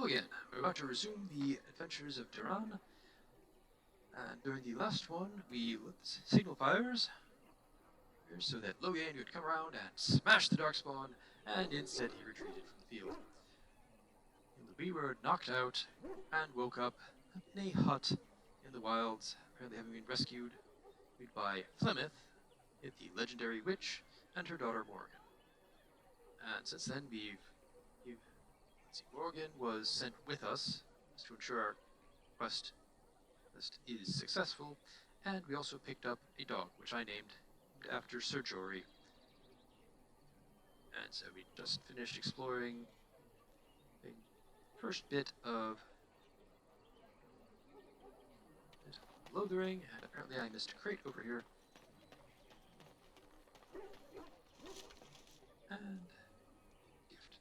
again, we're about to resume the adventures of Duran, and during the last one, we lit the signal fires so that Logan would come around and smash the Darkspawn, and instead he retreated from the field. We were knocked out and woke up in a hut in the wilds, apparently having been rescued by Flemeth, the legendary witch, and her daughter Morgan. And since then, Morgan was sent with us to ensure our quest is successful, and we also picked up a dog, which I named after Sir Jory. And so we just finished exploring the first bit of Lothering, and apparently I missed a crate over here. And gift.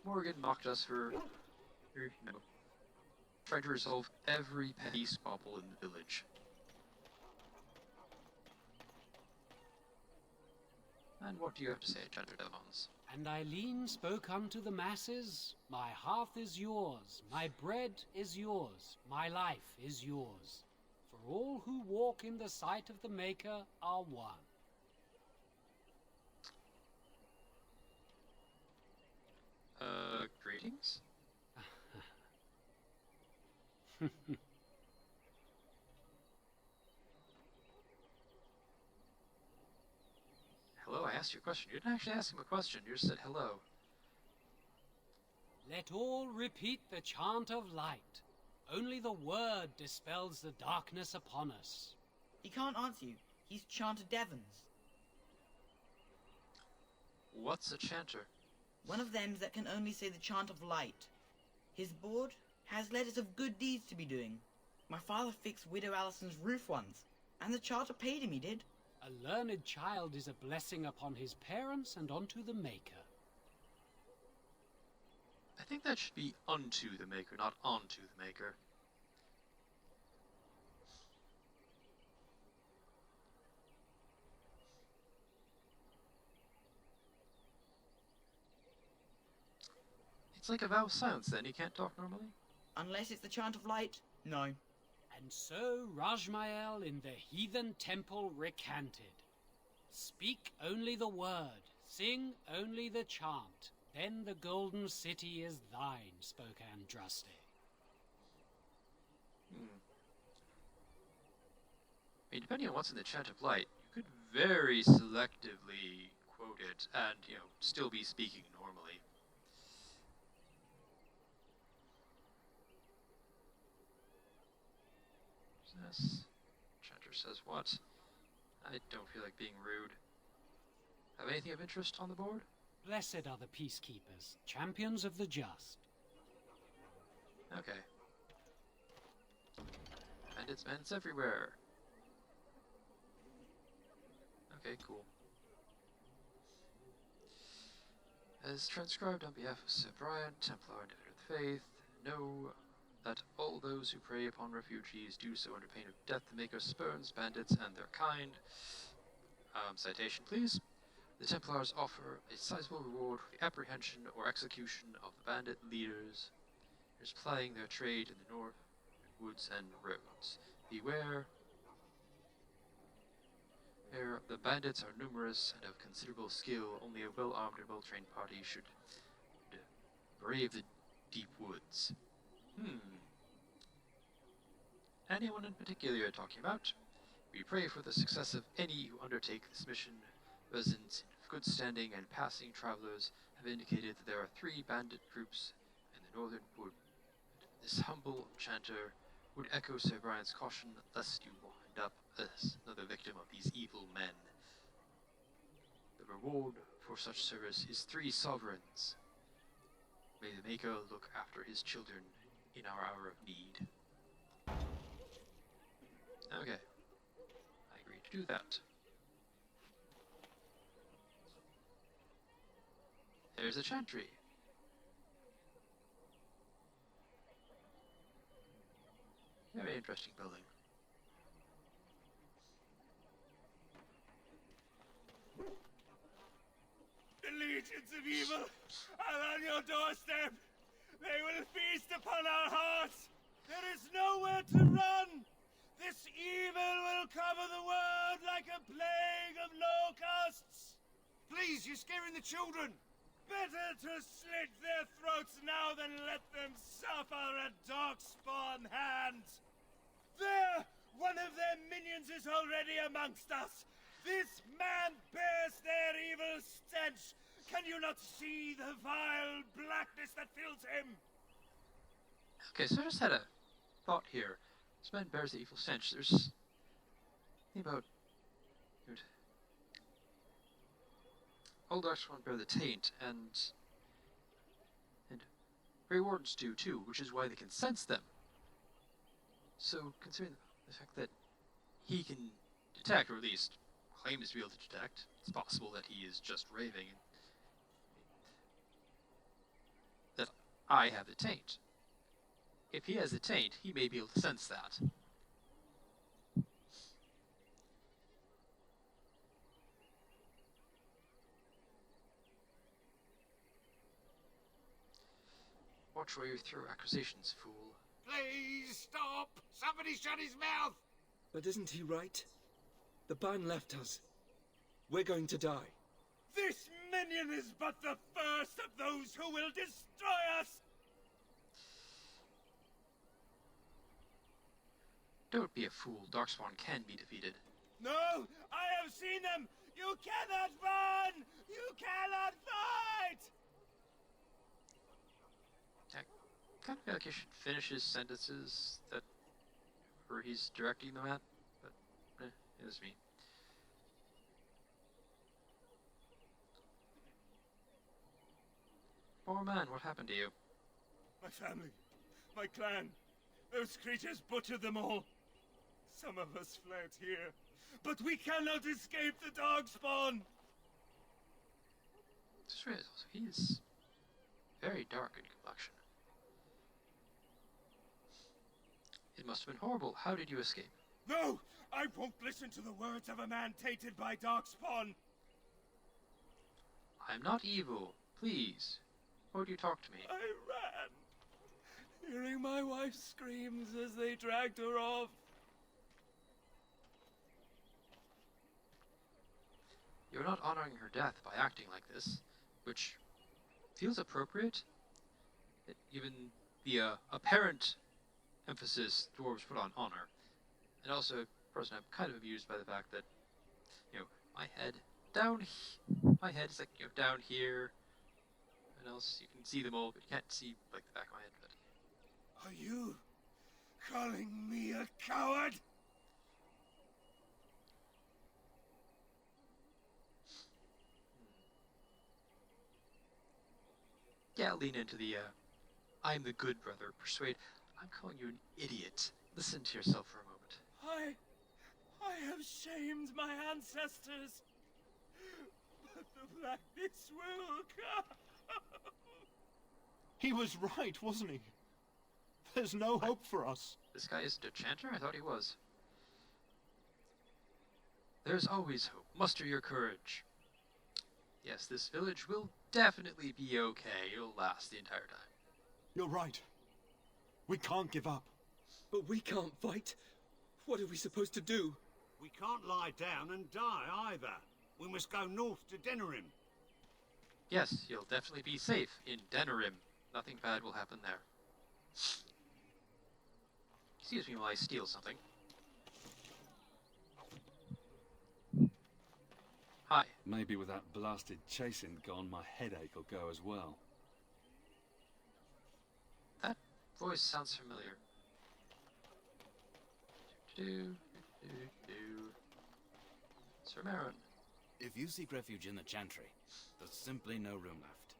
Morgan mocked us for trying to resolve every petty squabble in the village. And what do you have to say, Chandra Devons? And Eileen spoke unto the masses, my hearth is yours, my bread is yours, my life is yours. For all who walk in the sight of the Maker are one. Greetings? Hello, I asked you a question. You didn't actually ask him a question, you just said hello. Let all repeat the chant of light. Only the word dispels the darkness upon us. He can't answer you. He's Chanter Devons. What's a chanter? One of them that can only say the chant of light. His board has letters of good deeds to be doing. My father fixed Widow Allison's roof once, and the charter paid him, he did. A learned child is a blessing upon his parents and onto the Maker. I think that should be unto the Maker, not onto the Maker. It's like a vow of silence then, he can't talk normally? Unless it's the chant of light, no. And so Rajmael in the heathen temple recanted. Speak only the word, sing only the chant, then the golden city is thine, spoke Andraste. I mean, depending on what's in the Chant of Light, you could very selectively quote it and, still be speaking normally. This Chanter says what? I don't feel like being rude. Have anything of interest on the board? Blessed are the peacekeepers, champions of the just. Okay. Bandits, men's everywhere. Okay, cool. As transcribed on behalf of Sir Brian, Templar and Defender of the Faith, know that all those who prey upon refugees do so under pain of death. The Maker spurns bandits and their kind. Citation, please. The Templars offer a sizable reward for the apprehension or execution of the bandit leaders plying their trade in the north, woods and roads. Beware. The bandits are numerous and of considerable skill. Only a well-armed and well-trained party should brave the deep woods. Anyone in particular you're talking about? We pray for the success of any who undertake this mission. Residents in good standing and passing travelers have indicated that there are 3 bandit groups in the northern wood. This humble chanter would echo Sir Brian's caution lest you wind up as another victim of these evil men. The reward for such service is 3 sovereigns. May the Maker look after his children in our hour of need. Okay. I agree to do that. There's a chantry. Very interesting building. legions of evil are on your doorstep. They will feast upon our hearts. There is nowhere to run. This evil will cover the world like a plague of locusts. Please, you're scaring the children. Better to slit their throats now than let them suffer at darkspawn hands. There! One of their minions is already amongst us. This man bears their evil stench. Can you not see the vile blackness that fills him? Okay, so I just had a thought here. This man bears the evil stench. There's something about old Darkspawn bear the taint, and Grey Wardens do too, which is why they can sense them. So, considering the fact that he can detect, or at least claims to be able to detect, it's possible that he is just raving, that I have the taint. If he has the taint, he may be able to sense that. Watch where you throw accusations, fool. Please stop! Somebody shut his mouth! But isn't he right? The ban left us. We're going to die. This minion is but the first of those who will destroy us! Don't be a fool. Darkspawn can be defeated. No! I have seen them! You cannot run! You cannot fight! I kind of feel like he should finish his sentences that where he's directing them at, but it is me. Poor man, what happened to you? My family, my clan, those creatures butchered them all. Some of us fled here, but we cannot escape the Darkspawn! Just realized also, he is very dark in complexion. It must have been horrible. How did you escape? No! I won't listen to the words of a man tainted by Darkspawn! I'm not evil. Please. Why would you talk to me? I ran, hearing my wife's screams as they dragged her off. You're not honoring her death by acting like this, which feels appropriate. Given the apparent emphasis dwarves put on honor. And also, personally, I'm kind of amused by the fact that, my head my head is like, down here, and else you can see them all, but you can't see, like, the back of my head. But Are you calling me a coward? yeah, lean into the, I'm the good brother, persuade. I'm calling you an idiot. Listen to yourself for a moment. I have shamed my ancestors, but the blackness will come. He was right, wasn't he? There's no hope for us. This guy isn't a chanter? I thought he was. There's always hope. Muster your courage. Yes, this village will definitely be okay. It'll last the entire time. You're right. We can't give up. But we can't fight. What are we supposed to do? We can't lie down and die either. We must go north to Denerim. Yes, you'll definitely be safe in Denerim. Nothing bad will happen there. Excuse me while I steal something. Hi. Maybe with that blasted chasing gone, my headache will go as well. That voice sounds familiar. Sir Maron. If you seek refuge in the Chantry, there's simply no room left.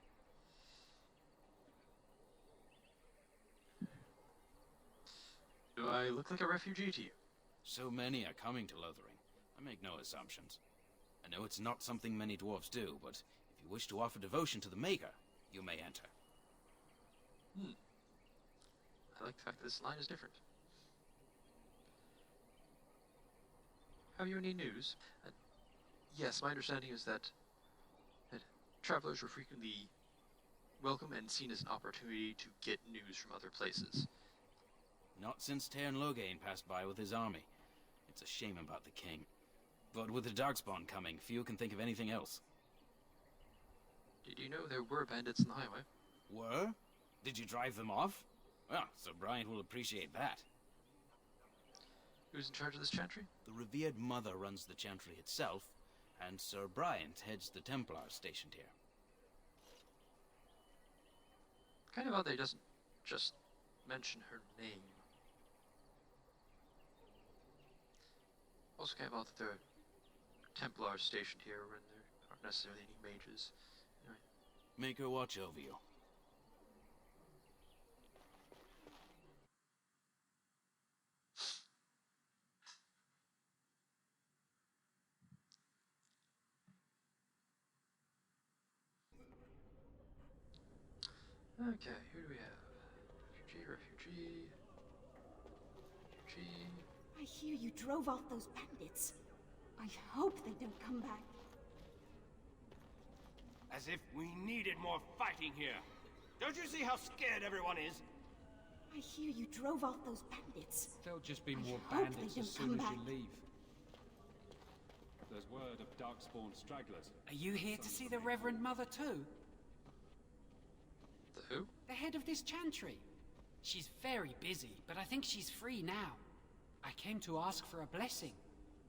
Do I look like a refugee to you? So many are coming to Lothering. I make no assumptions. I know it's not something many dwarves do, but if you wish to offer devotion to the Maker, you may enter. I like the fact that this line is different. Have you any news? Yes, my understanding is that travelers were frequently welcome and seen as an opportunity to get news from other places. Not since Tairn Logain passed by with his army. It's a shame about the king. But with the Darkspawn coming, few can think of anything else. Did you know there were bandits in the highway? Were? Did you drive them off? Well, Sir Bryant will appreciate that. Who's in charge of this chantry? The revered mother runs the chantry itself, and Sir Bryant heads the Templars stationed here. Kind of odd that he doesn't just mention her name. Also kind of odd that there are Templars stationed here when there aren't necessarily any mages. Anyway. Make her watch over you. Okay, who do we have? Refugee. I hear you drove off those bandits. I hope they don't come back. As if we needed more fighting here. Don't you see how scared everyone is? I hear you drove off those bandits. There'll just be I more hope bandits they as don't soon come as back. you leave. There's word of Darkspawn stragglers. Are you here to see the Reverend Mother too? The who? The head of this chantry. She's very busy, but I think she's free now. I came to ask for a blessing.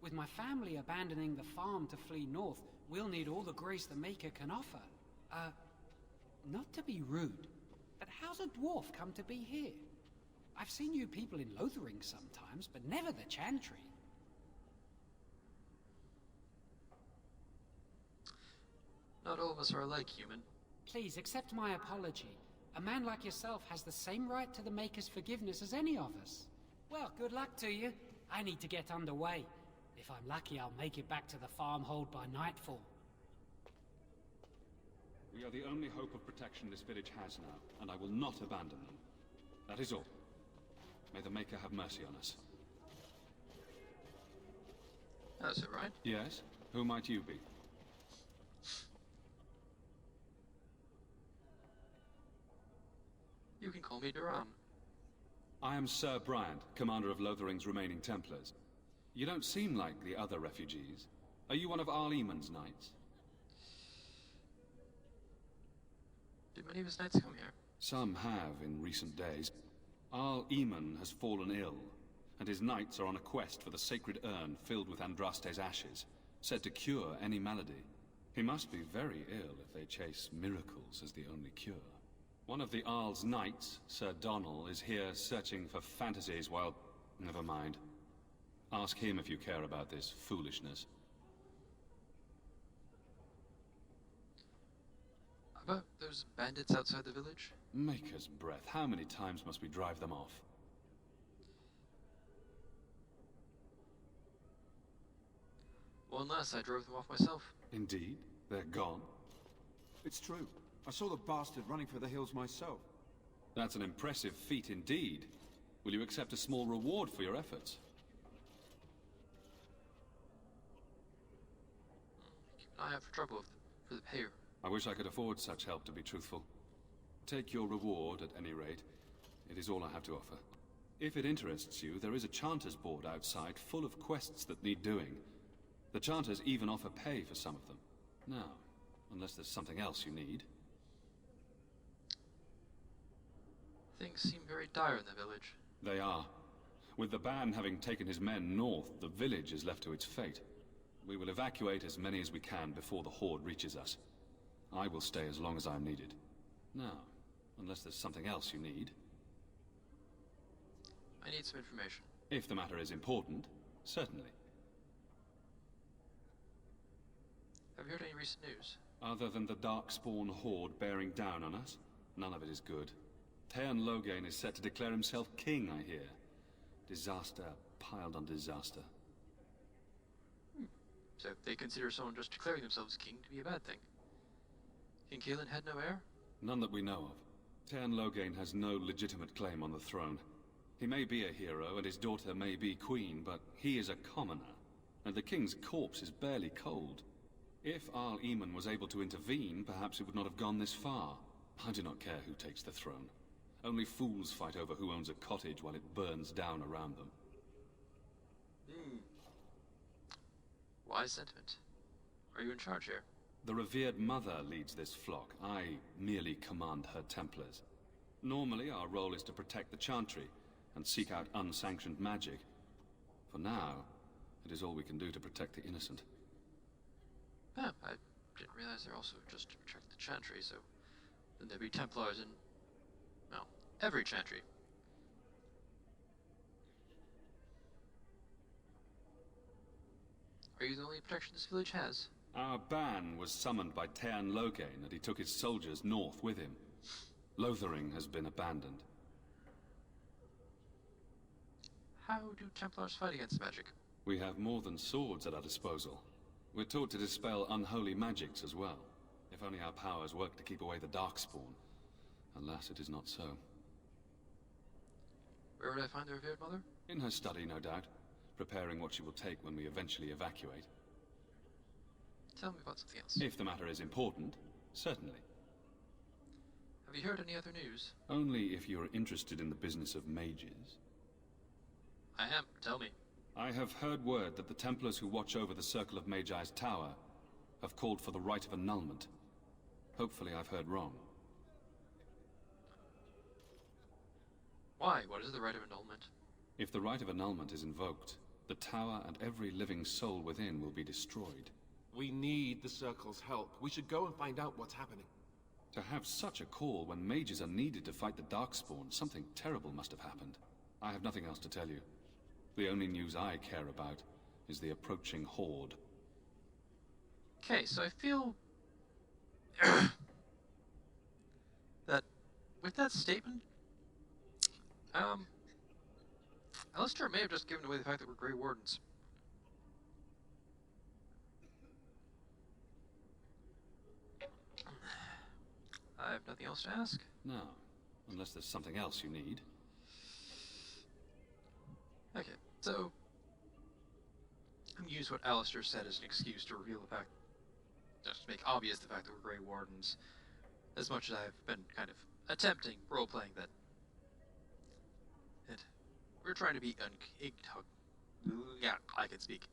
With my family abandoning the farm to flee north, we'll need all the grace the Maker can offer. Not to be rude, but how's a dwarf come to be here? I've seen you people in Lothering sometimes, but never the chantry. Not all of us are alike, human. Please accept my apology. A man like yourself has the same right to the Maker's forgiveness as any of us. Well, good luck to you. I need to get underway. If I'm lucky, I'll make it back to the farmhold by nightfall. We are the only hope of protection this village has now, and I will not abandon them. That is all. May the Maker have mercy on us. That's it, right? Yes? Who might you be? You can call me Duran. I am Sir Bryant, commander of Lothering's remaining Templars. You don't seem like the other refugees. Are you one of Arl Eamon's knights? Did many of his knights come here? Some have in recent days. Arl Eamon has fallen ill, and his knights are on a quest for the sacred urn filled with Andraste's ashes, said to cure any malady. He must be very ill if they chase miracles as the only cure. One of the Arl's knights, Sir Donnell, is here searching for fantasies while... Never mind. Ask him if you care about this foolishness. About those bandits outside the village? Maker's breath, how many times must we drive them off? Well, unless I drove them off myself. Indeed? They're gone? It's true. I saw the bastard running for the hills myself. That's an impressive feat indeed. Will you accept a small reward for your efforts? Keep an eye out for trouble for the payer. I wish I could afford such help, to be truthful. Take your reward, at any rate. It is all I have to offer. If it interests you, there is a Chanter's board outside full of quests that need doing. The Chanters even offer pay for some of them. Now, unless there's something else you need. Things seem very dire in the village. They are. With the ban having taken his men north, the village is left to its fate. We will evacuate as many as we can before the Horde reaches us. I will stay as long as I'm needed. Now, unless there's something else you need. I need some information. If the matter is important, certainly. Have you heard any recent news? Other than the Darkspawn Horde bearing down on us, none of it is good. Tairn Logain is set to declare himself king, I hear. Disaster piled on disaster. So they consider someone just declaring themselves king to be a bad thing. King Kaelin had no heir? None that we know of. Tairn Logain has no legitimate claim on the throne. He may be a hero, and his daughter may be queen, but he is a commoner, and the king's corpse is barely cold. If Arl Eamon was able to intervene, perhaps it would not have gone this far. I do not care who takes the throne. Only fools fight over who owns a cottage while it burns down around them. Wise sentiment. Are you in charge here? The revered mother leads this flock. I merely command her Templars. Normally, our role is to protect the Chantry and seek out unsanctioned magic. For now, it is all we can do to protect the innocent. Oh, I didn't realize they're also just to protect the Chantry, so then there'd be Templars in, well, every Chantry. Are you the only protection this village has? Our ban was summoned by Tairn Logain, and he took his soldiers north with him. Lothering has been abandoned. How do Templars fight against magic? We have more than swords at our disposal. We're taught to dispel unholy magics as well. If only our powers work to keep away the Darkspawn. Alas, it is not so. Where would I find the revered mother? In her study, no doubt. Preparing what she will take when we eventually evacuate. Tell me about something else. If the matter is important, certainly. Have you heard any other news? Only if you're interested in the business of mages. I am. Tell me. I have heard word that the Templars who watch over the Circle of Magi's tower have called for the rite of annulment. Hopefully I've heard wrong. Why? What is the rite of annulment? If the rite of annulment is invoked, the tower and every living soul within will be destroyed. We need the Circle's help. We should go and find out what's happening. To have such a call when mages are needed to fight the Darkspawn, something terrible must have happened. I have nothing else to tell you. The only news I care about is the approaching horde. Okay, so I feel that with that statement, Alistair may have just given away the fact that we're Grey Wardens. I have nothing else to ask. No, unless there's something else you need. Okay, so I'm gonna use what Alistair said as an excuse to reveal the fact, just to make obvious the fact that we're Grey Wardens, as much as I've been kind of attempting role-playing that we're trying to be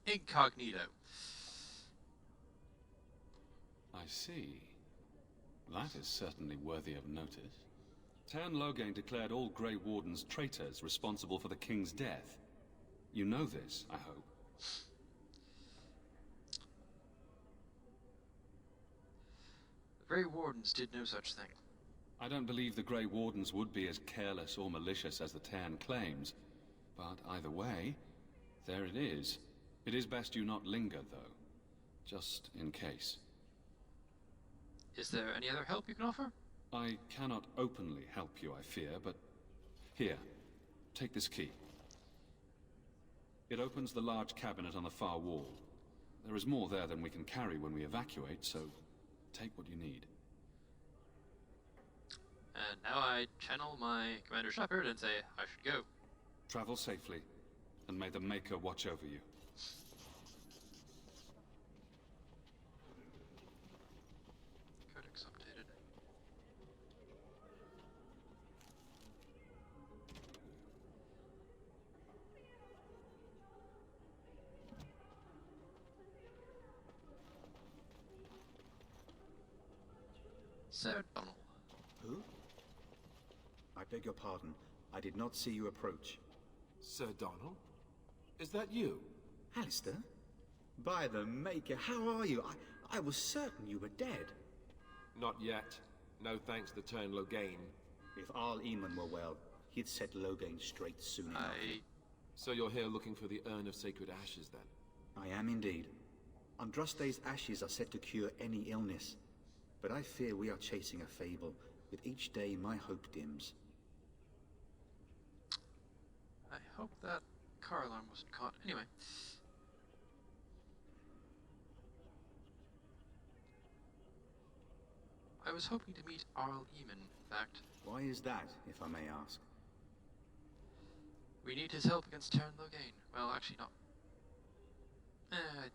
incognito. I see. That is certainly worthy of notice. Tairn Logain declared all Grey Wardens traitors responsible for the King's death. You know this, I hope. The Grey Wardens did no such thing. I don't believe the Grey Wardens would be as careless or malicious as the Tairn claims. But either way, there it is. It is best you not linger, though. Just in case. Is there any other help you can offer? I cannot openly help you, I fear, but... Here, take this key. It opens the large cabinet on the far wall. There is more there than we can carry when we evacuate, so take what you need. And now I channel my Commander Shepard and say I should go. Travel safely, and may the Maker watch over you. Codex updated. Sir Donald. Who? I beg your pardon. I did not see you approach. Sir Donald? Is that you? Alistair? By the Maker, how are you? I was certain you were dead. Not yet. No thanks to Tairn Logain. If Arl Eamon were well, he'd set Logain straight soon enough. So you're here looking for the Urn of Sacred Ashes, then? I am indeed. Andraste's ashes are said to cure any illness. But I fear we are chasing a fable. With each day, my hope dims. I hope that car alarm wasn't caught. Anyway. I was hoping to meet Arl Eamon, in fact. Why is that, if I may ask? We need his help against Tairn Logain. Well, actually not. I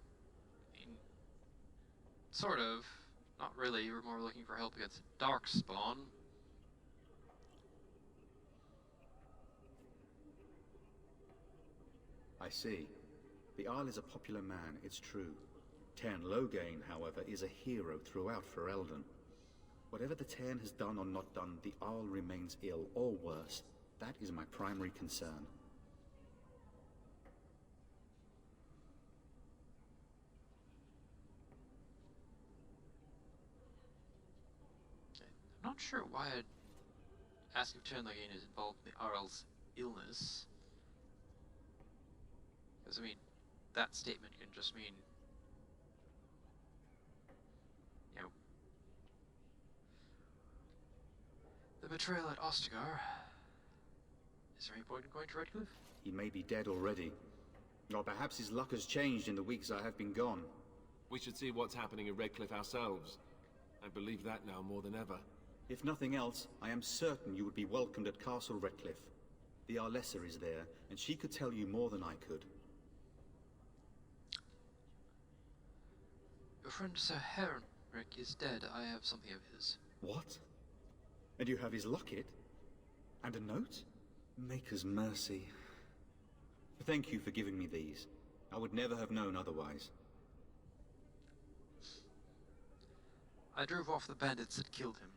mean, Sort of. Not really. We're more looking for help against darkspawn. I see. The Isle is a popular man, it's true. Tairn Loghain, however, is a hero throughout Ferelden. Whatever the Tairn has done or not done, the Isle remains ill, or worse. That is my primary concern. I'm not sure why I'd ask if Tairn Loghain is involved in the Arl's illness. Because, I mean, that statement can just mean, you know, the betrayal at Ostagar. Is there any point in going to Redcliffe? He may be dead already. Or perhaps his luck has changed in the weeks I have been gone. We should see what's happening in Redcliffe ourselves. I believe that now more than ever. If nothing else, I am certain you would be welcomed at Castle Redcliffe. The Arlessa is there, and she could tell you more than I could. Your friend Sir Henrik is dead. I have something of his. What? And you have his locket? And a note? Maker's mercy. Thank you for giving me these. I would never have known otherwise. I drove off the bandits that killed him.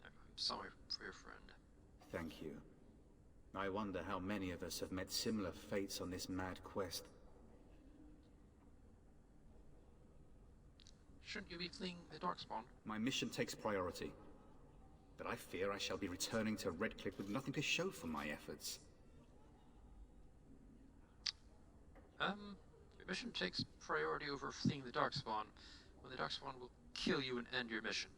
I'm sorry for your friend. Thank you. I wonder how many of us have met similar fates on this mad quest. Shouldn't you be fleeing the Darkspawn? My mission takes priority. But I fear I shall be returning to Redcliffe with nothing to show for my efforts. Your mission takes priority over fleeing the Darkspawn, when the Darkspawn will kill you and end your mission.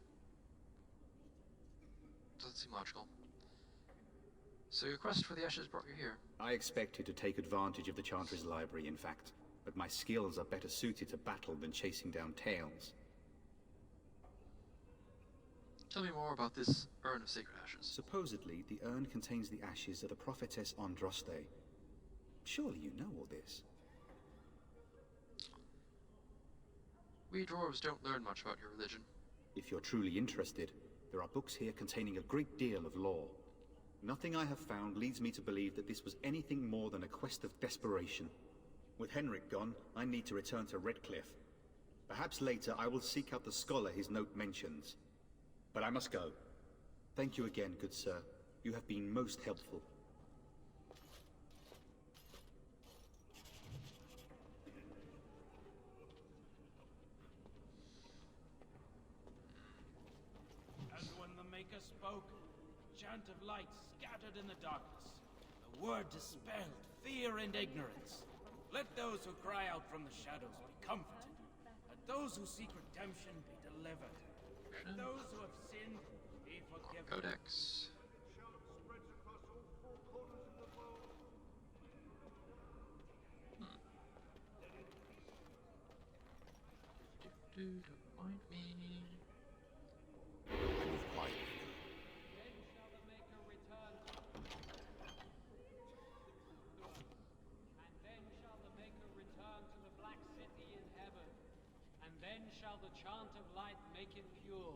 Doesn't seem logical. So your quest for the Ashes brought you here? I expected to take advantage of the Chantry's library, in fact, but my skills are better suited to battle than chasing down tales. Tell me more about this urn of sacred ashes. Supposedly, the urn contains the ashes of the prophetess Andraste. Surely you know all this. We dwarves don't learn much about your religion. If you're truly interested, there are books here containing a great deal of lore. Nothing I have found leads me to believe that this was anything more than a quest of desperation. With Henrik gone, I need to return to Redcliffe. Perhaps later I will seek out the scholar his note mentions. But I must go. Thank you again, good sir. You have been most helpful. And when the Maker spoke, a chant of light scattered in the darkness. A word dispelled fear and ignorance. Let those who cry out from the shadows be comforted. Let those who seek redemption be delivered. Let those who have sinned be forgiven. Codex. Don't mind me. Then shall the chant of light make it pure.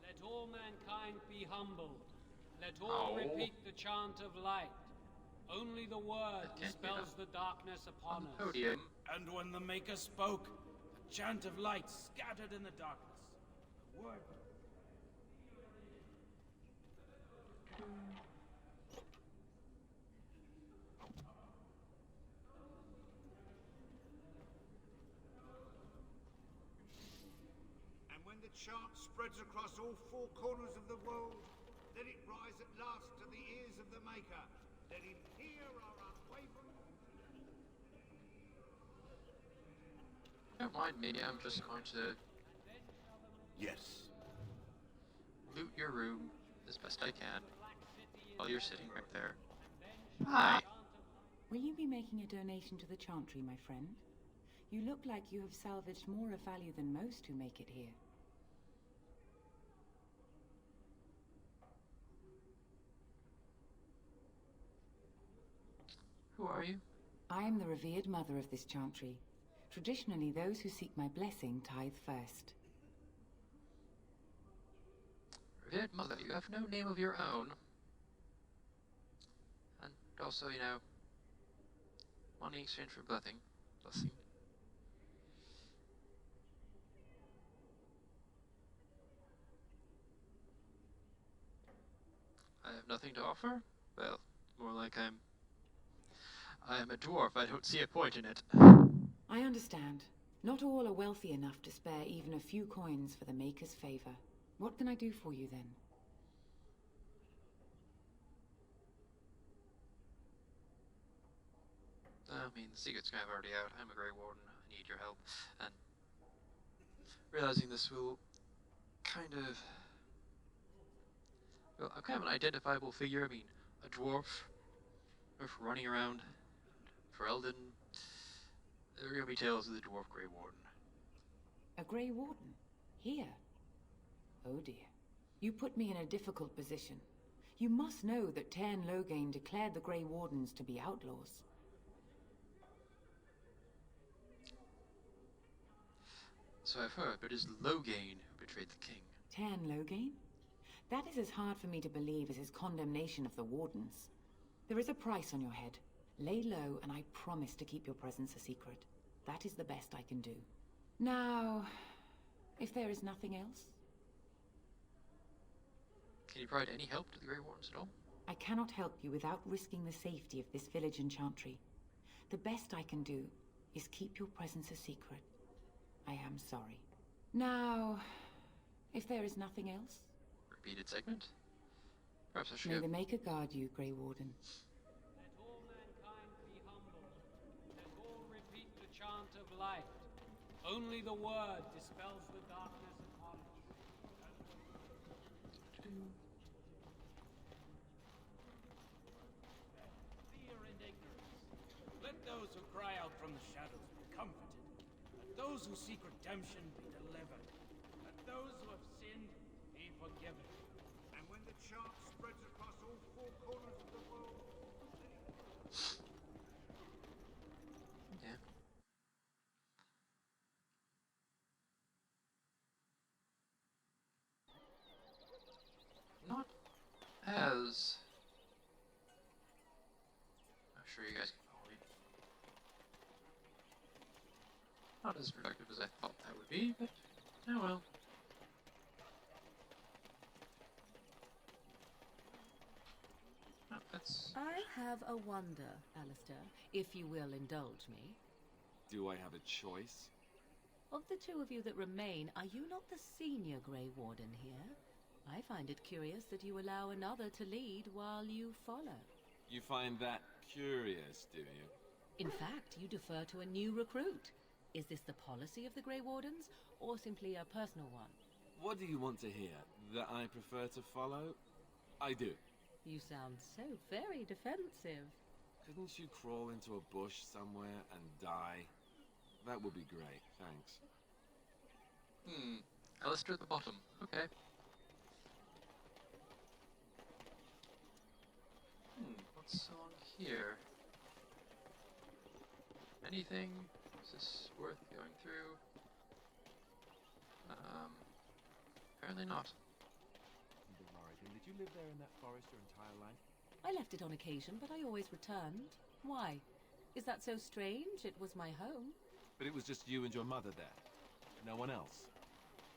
Let all mankind be humbled. Let all repeat the chant of light. Only the word dispels the darkness upon us. Podium. And when the Maker spoke, a chant of light scattered in the darkness. The word. Chant spreads across all four corners of the world. Let it rise at last to the ears of the Maker. Let him hear our unwavering... Don't mind me, I'm just going to... Yes. Loot your room as best I can, while you're sitting right there. Hi! Will you be making a donation to the Chantry, my friend? You look like you have salvaged more of value than most who make it here. Who are you? I am the revered mother of this Chantry. Traditionally, those who seek my blessing tithe first. Revered mother, you have no name of your own. And also, you know, money exchange for blessing. I have nothing to offer? Well, more like I am a dwarf. I don't see a point in it. I understand. Not all are wealthy enough to spare even a few coins for the Maker's favor. What can I do for you then? I mean, the secret's kind of already out. I'm a Grey Warden. I need your help. And realizing this will kind of... Well, I'm kind of an identifiable figure. I mean, a dwarf running around for Eldon. There are going to be tales of the dwarf Grey Warden. A Grey Warden? Here? Oh dear. You put me in a difficult position. You must know that Tairn Loghain declared the Grey Wardens to be outlaws. So I've heard, but it is Loghain who betrayed the king. Tairn Loghain? That is as hard for me to believe as his condemnation of the Wardens. There is a price on your head. Lay low, and I promise to keep your presence a secret. That is the best I can do. Now, if there is nothing else... Can you provide any help to the Grey Wardens at all? I cannot help you without risking the safety of this village in Chantry. The best I can do is keep your presence a secret. I am sorry. Now, if there is nothing else... Repeated segment? Perhaps I should May the Maker guard you, Grey Warden. Let all mankind be humble. Let all repeat the chant of light. Only the word dispels the darkness of knowledge. Fear and ignorance. Let those who cry out from the shadows be comforted. Let those who seek redemption be delivered. Let those who have sinned be forgiven. And when the chant spreads across all four corners of the world, yeah. Not as... I'm sure you guys can follow me. Not as productive as I thought that would be, but oh well. I have a wonder, Alistair, if you will indulge me. Do I have a choice? Of the two of you that remain, are you not the senior Grey Warden here? I find it curious that you allow another to lead while you follow. You find that curious, do you? In fact, you defer to a new recruit. Is this the policy of the Grey Wardens, or simply a personal one? What do you want to hear? That I prefer to follow? I do. You sound so very defensive. Couldn't you crawl into a bush somewhere and die? That would be great, thanks. Alistair at the bottom. Okay. What's along here? Anything? Is this worth going through? Apparently not. Did you live there in that forest your entire life? I left it on occasion, but I always returned. Why? Is that so strange? It was my home. But it was just you and your mother there? No one else?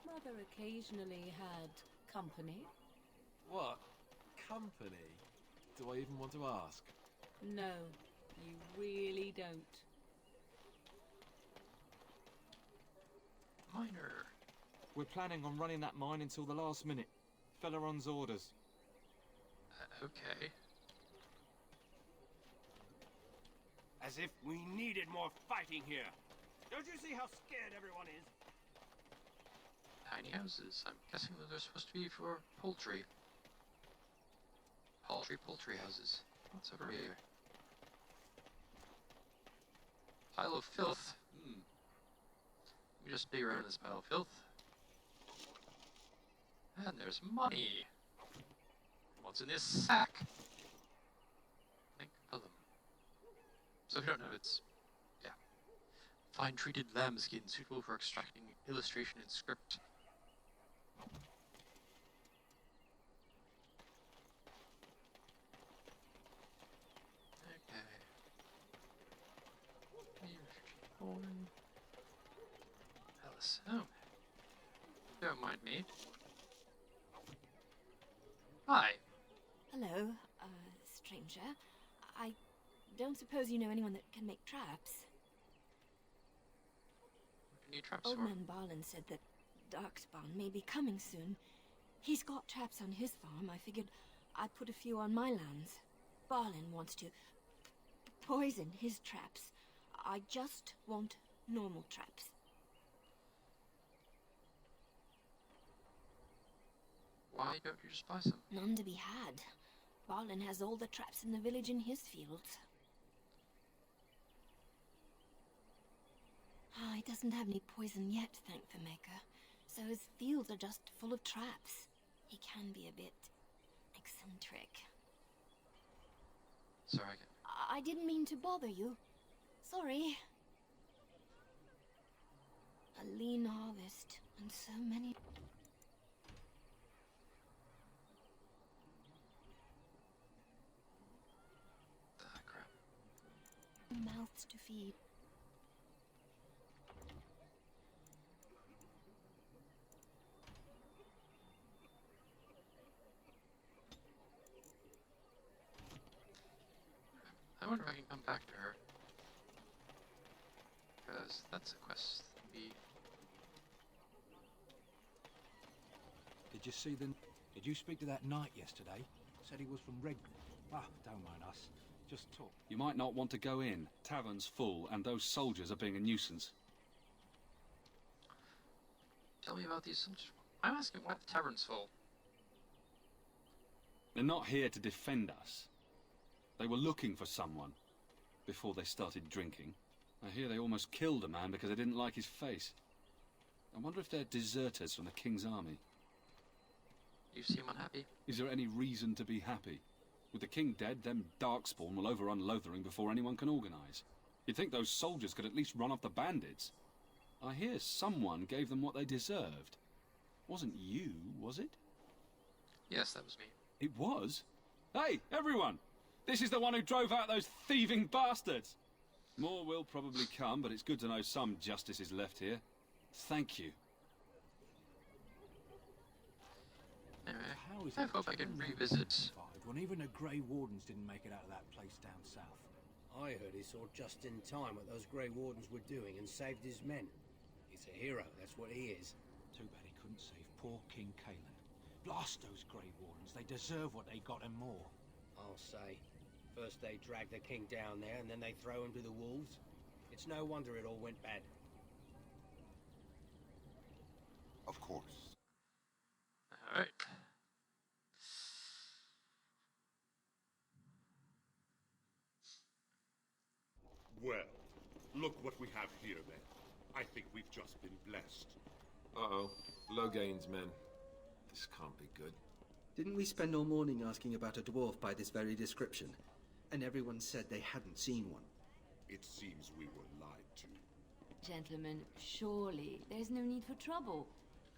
Mother occasionally had company. What? Company? Do I even want to ask? No, you really don't. Miner. We're planning on running that mine until the last minute. Felleron's orders. Okay. As if we needed more fighting here. Don't you see how scared everyone is? Tiny houses. I'm guessing that they're supposed to be for poultry. Poultry houses. What's over here? Pile of filth. Let me just dig around this pile of filth. And there's money. What's in this sack? Think of them. So if you don't know, it's fine treated lambskin suitable for extracting illustration and script. coin. Alice. Oh. Don't mind me. Hi. Hello, stranger. I don't suppose you know anyone that can make traps? What do you need traps Old for? man Barlin said that Darkspawn may be coming soon. He's got traps on his farm. I figured I'd put a few on my lands. Barlin wants to poison his traps. I just want normal traps. Why don't you just buy some? None to be had. Barlin has all the traps in the village in his fields. He doesn't have any poison yet, thank the Maker. So his fields are just full of traps. He can be a bit eccentric. Sorry. I didn't mean to bother you. Sorry. A lean harvest and so many... mouths to feed. I wonder if I can come back to her. Because that's a quest thingy. Did you see the... Did you speak to that knight yesterday? Said he was from Red... Ah, don't mind us. Just talk. You might not want to go in. Tavern's full, and those soldiers are being a nuisance. Tell me about these soldiers. I'm asking why the tavern's full. They're not here to defend us. They were looking for someone before they started drinking. I hear they almost killed a man because they didn't like his face. I wonder if they're deserters from the King's army. You seem unhappy. Is there any reason to be happy? With the king dead, them Darkspawn will overrun Lothering before anyone can organise. You'd think those soldiers could at least run off the bandits. I hear someone gave them what they deserved. Wasn't you, was it? Yes, that was me. It was? Hey, everyone! This is the one who drove out those thieving bastards! More will probably come, but it's good to know some justice is left here. Thank you. Anyway, How is I it hope I can revisit. when even the Grey Wardens didn't make it out of that place down south? I heard he saw just in time what those Grey Wardens were doing and saved his men. He's a hero, that's what he is. Too bad he couldn't save poor King Kaelan. Blast those Grey Wardens, they deserve what they got and more. I'll say. First they drag the king down there and then they throw him to the wolves. It's no wonder it all went bad. Of course. Alright. Well, look what we have here then. I think we've just been blessed. Uh-oh. Loghain's men. This can't be good. Didn't we spend all morning asking about a dwarf by this very description? And everyone said they hadn't seen one. It seems we were lied to. Gentlemen, surely there's no need for trouble.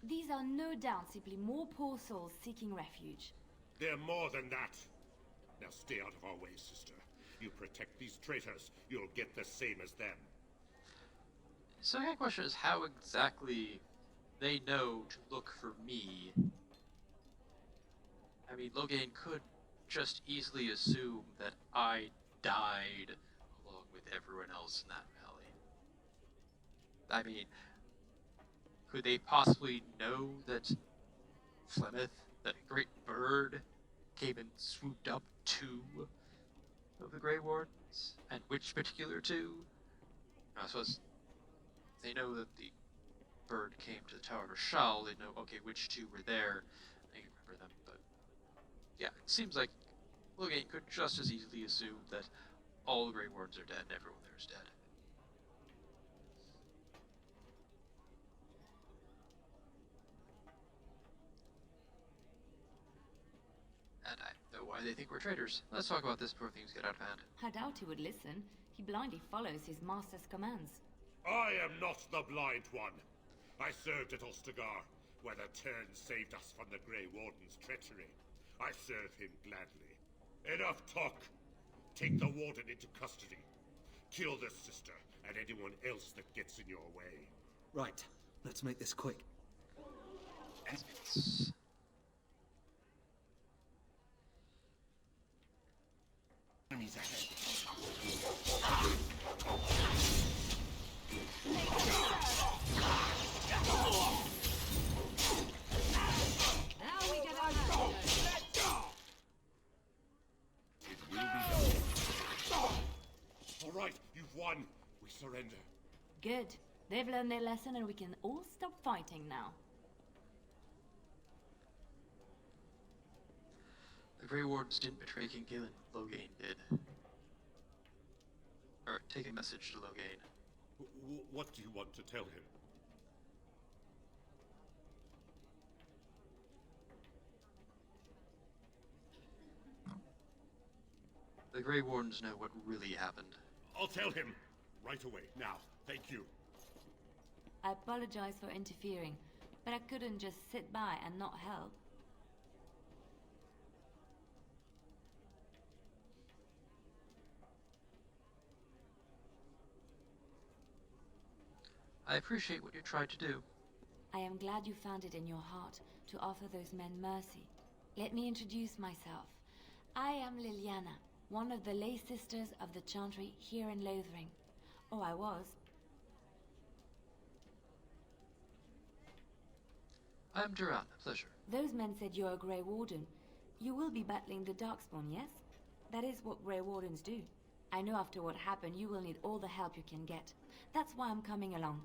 These are no doubt simply more poor souls seeking refuge. They're more than that. Now stay out of our way, sister. You protect these traitors, you'll get the same as them. So my question is how exactly they know to look for me. I mean, Loghain could just easily assume that I died along with everyone else in that valley. I mean, could they possibly know that Flemeth, that great bird, came and swooped up two of the Grey Wardens? And which particular two? I suppose they know that the bird came to the Tower of Shal, they know, okay, which two were there. I can remember them, but yeah, it seems like Loghain could just as easily assume that all the Grey Wardens are dead and everyone there is dead. And I know why they think we're traitors. Let's talk about this before things get out of hand. I doubt he would listen. He blindly follows his master's commands. I am not the blind one. I served at Ostagar, where the Tern saved us from the Grey Warden's treachery. I serve him gladly. Enough talk! Take the Warden into custody. Kill this sister, and anyone else that gets in your way. Right, let's make this quick. Enemies ahead. Now we get our hands dirty. It will be done. All right, you've won. We surrender. Good. They've learned their lesson and we can all stop fighting now. The Grey Wardens didn't betray King Galen. Loghain did. Or take a message to Loghain. What do you want to tell him? The Grey Wardens know what really happened. I'll tell him right away. Now, thank you. I apologize for interfering, but I couldn't just sit by and not help. I appreciate what you tried to do. I am glad you found it in your heart to offer those men mercy. Let me introduce myself. I am Liliana, one of the lay sisters of the Chantry here in Lothering. Oh, I was. I am Duran, a pleasure. Those men said you're a Grey Warden. You will be battling the Darkspawn, yes? That is what Grey Wardens do. I know after what happened, you will need all the help you can get. That's why I'm coming along.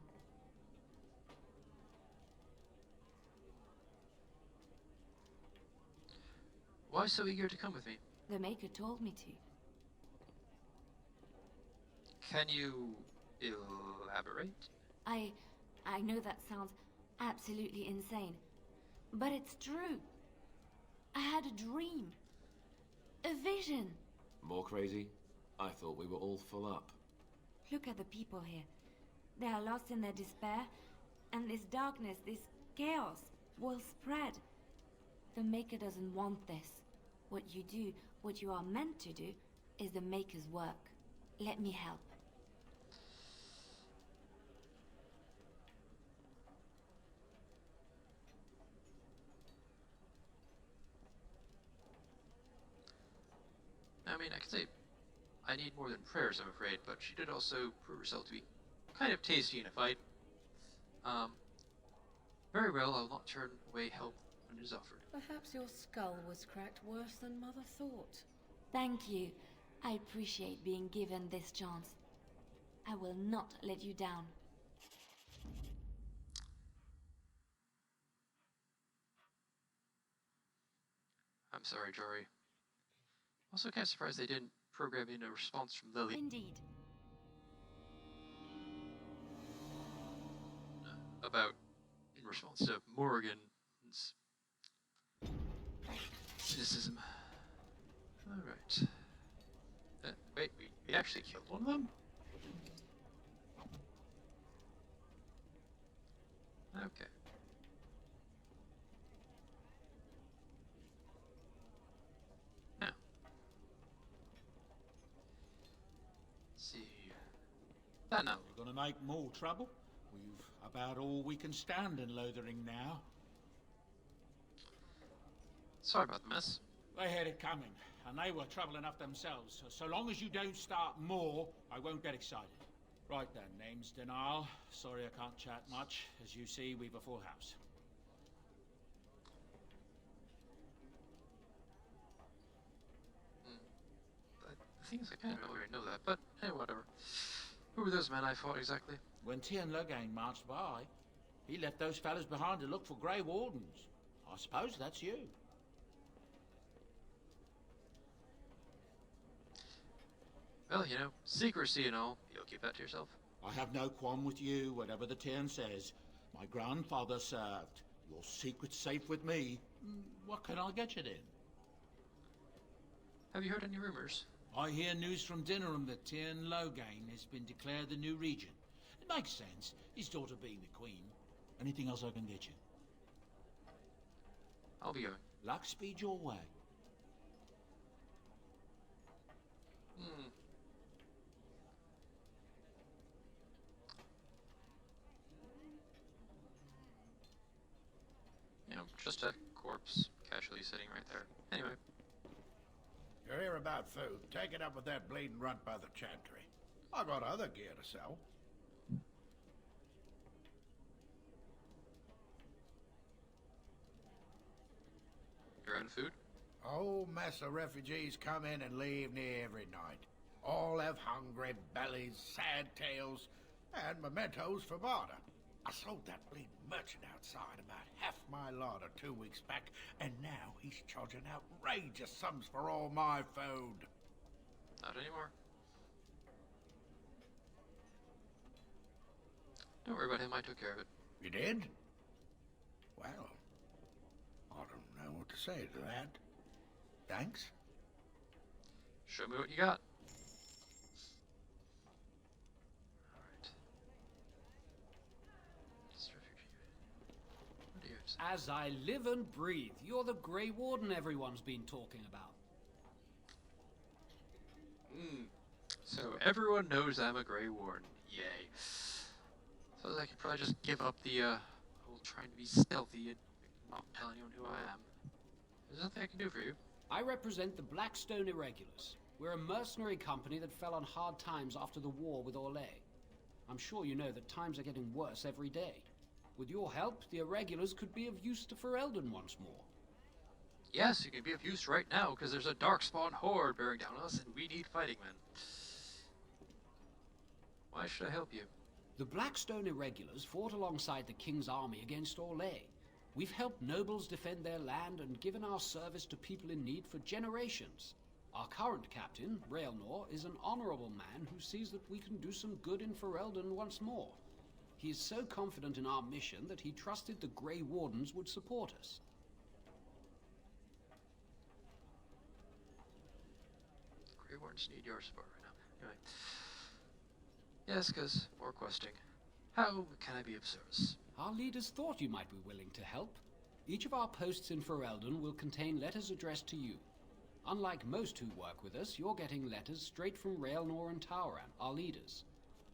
Why so eager to come with me? The Maker told me to. Can you elaborate? I know that sounds absolutely insane, but it's true. I had a dream. A vision. More crazy? I thought we were all full up. Look at the people here. They are lost in their despair, and this darkness, this chaos, will spread. The Maker doesn't want this. What you do, what you are meant to do, is the Maker's work. Let me help. I mean, I could say I need more than prayers, I'm afraid, but she did also prove herself to be kind of tasty in a fight. Very well, I'll not turn away help when it is offered. Perhaps your skull was cracked worse than Mother thought. Thank you. I appreciate being given this chance. I will not let you down. I'm sorry, Jory. Also kind of surprised they didn't program in a response from Lily. Indeed. About, in response to Morrigan's cynicism. Alright. Wait, we actually killed one of them? Okay. Now. Let's see. That now. We're gonna make more trouble. We've about all we can stand in Lothering now. Sorry about the mess. They had it coming, and they were trouble enough themselves. So long as you don't start more, I won't get excited. Right then, name's Denial. Sorry I can't chat much. As you see, we've a full house. The thing is, I kind of already know that, but hey, whatever. Who were those men I fought exactly? When Tien Loghain marched by, he left those fellas behind to look for Grey Wardens. I suppose that's you. Well, you know, secrecy and all. You'll keep that to yourself. I have no qualm with you, whatever the Tien says. My grandfather served. Your secret's safe with me. What can I get you then? Have you heard any rumors? I hear news from Dinnerham that Tien Loghain has been declared the new regent. It makes sense, his daughter being the queen. Anything else I can get you? I'll be going. Luck speed your way. just a corpse casually sitting right there. Anyway. You're here about food. Take it up with that bleeding runt by the chantry. I got other gear to sell. Your own food? A whole mess of refugees come in and leave near every night. All have hungry bellies, sad tales, and mementos for barter. I sold that bleeding merchant outside about half my larder 2 weeks back, and now he's charging outrageous sums for all my food. Not anymore. Don't worry about him, I took care of it. You did? Well, I don't know what to say to that. Thanks. Show me what you got. Alright. As I live and breathe, you're the Grey Warden everyone's been talking about. So everyone knows I'm a Grey Warden. Yay. So I could probably just give up the whole trying to be stealthy and not tell anyone who I am. There's nothing I can do for you. I represent the Blackstone Irregulars. We're a mercenary company that fell on hard times after the war with Orlais. I'm sure you know that times are getting worse every day. With your help, the Irregulars could be of use to Ferelden once more. Yes, you can be of use right now, because there's a darkspawn horde bearing down on us, and we need fighting men. Why should I help you? The Blackstone Irregulars fought alongside the King's army against Orlais. We've helped nobles defend their land and given our service to people in need for generations. Our current captain, Raelnor, is an honorable man who sees that we can do some good in Ferelden once more. He is so confident in our mission that he trusted the Grey Wardens would support us. Grey Wardens need your support right now. Anyway. Yes, because more questing. How can I be of service? Our leaders thought you might be willing to help. Each of our posts in Ferelden will contain letters addressed to you. Unlike most who work with us, you're getting letters straight from Raelnor and Tauran, our leaders.